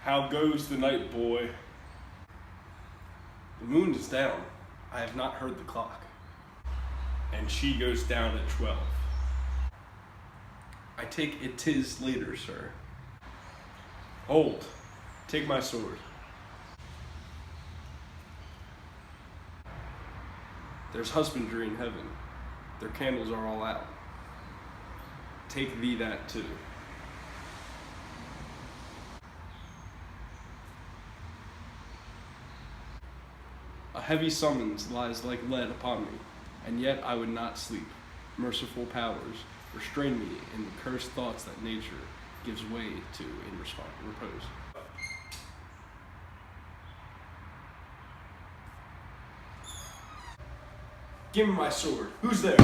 How goes the night, boy? The moon is down. I have not heard the clock. And she goes down at 12. I take it 'tis later, sir. Hold, take my sword. There's husbandry in heaven. Their candles are all out. Take thee that too. A heavy summons lies like lead upon me, and yet I would not sleep. Merciful powers, restrain me in the cursed thoughts that nature gives way to in repose. Give me my sword. Who's there?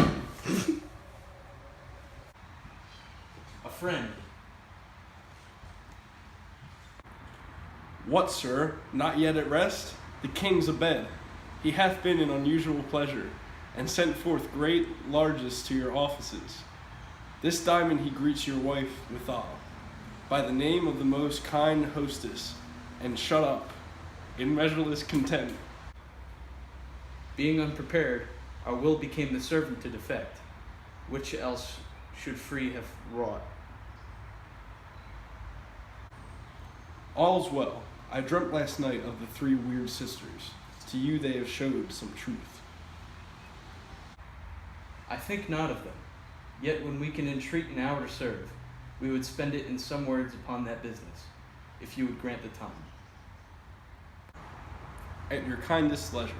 A friend. What, sir? Not yet at rest? The king's abed. He hath been in unusual pleasure, and sent forth great largesse to your offices. This diamond he greets your wife withal, by the name of the most kind hostess, and shut up, in measureless content. Being unprepared, our will became the servant to defect, which else should free have wrought. All's well. I dreamt last night of the three weird sisters. To you they have showed some truth. I think not of them. Yet when we can entreat an hour to serve, we would spend it in some words upon that business, if you would grant the time. At your kindest leisure.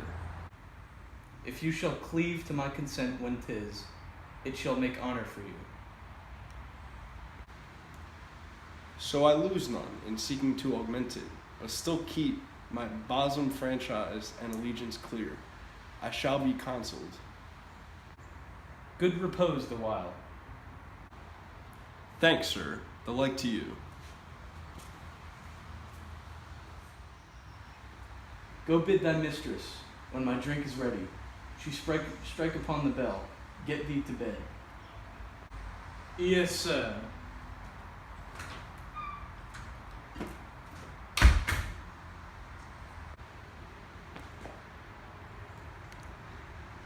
If you shall cleave to my consent when 'tis, it shall make honor for you. So I lose none in seeking to augment it, but still keep my bosom franchise and allegiance clear. I shall be consoled. Good repose the while. Thanks, sir. The like to you. Go bid thy mistress, when my drink is ready, she strike upon the bell, get thee to bed. Yes, sir.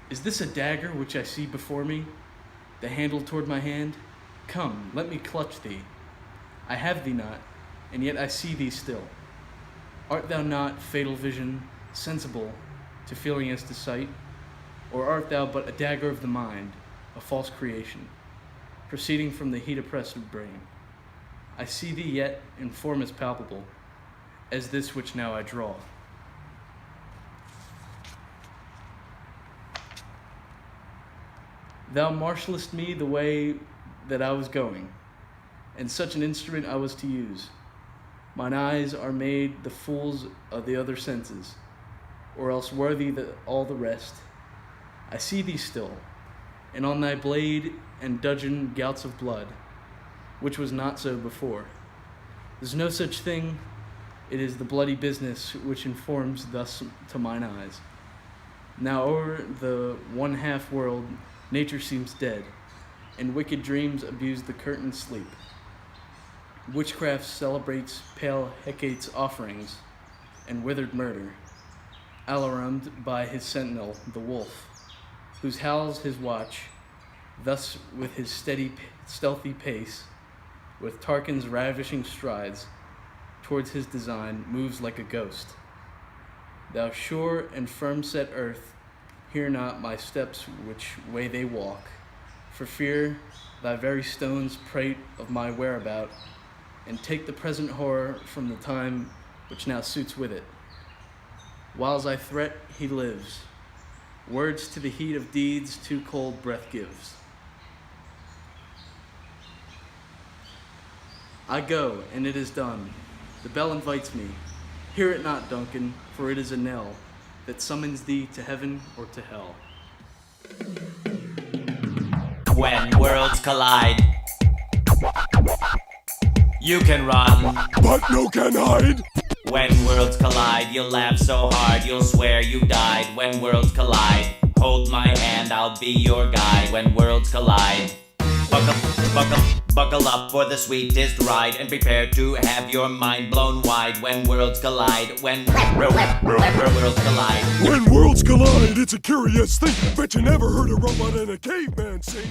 Is this a dagger which I see before me, the handle toward my hand? Come, let me clutch thee. I have thee not, and yet I see thee still. Art thou not, fatal vision, sensible to feeling as to sight? Or art thou but a dagger of the mind, a false creation, proceeding from the heat oppressed of brain? I see thee yet in form as palpable as this which now I draw. Thou marshallest me the way that I was going, and such an instrument I was to use. Mine eyes are made the fools of the other senses, or else worthy all the rest. I see thee still, and on thy blade and dudgeon gouts of blood, which was not so before. There's no such thing, it is the bloody business which informs thus to mine eyes. Now o'er the one-half world nature seems dead, and wicked dreams abuse the curtained sleep. Witchcraft celebrates pale Hecate's offerings, and withered murder, alarumed by his sentinel, the wolf, whose howls his watch, thus with his stealthy pace, with Tarquin's ravishing strides, towards his design moves like a ghost. Thou sure and firm-set earth, hear not my steps which way they walk, for fear thy very stones prate of my whereabout, and take the present horror from the time which now suits with it. Whiles I threat, he lives. Words to the heat of deeds too cold breath gives. I go, and it is done. The bell invites me. Hear it not, Duncan, for it is a knell that summons thee to heaven or to hell. When worlds collide, you can run, but no can hide. When worlds collide, you'll laugh so hard you'll swear you died. When worlds collide, hold my hand, I'll be your guide. When worlds collide, Buckle up for the sweetest ride and prepare to have your mind blown wide when worlds collide. When worlds collide. When worlds collide, it's a curious thing. Bet you never heard a robot and a caveman sing.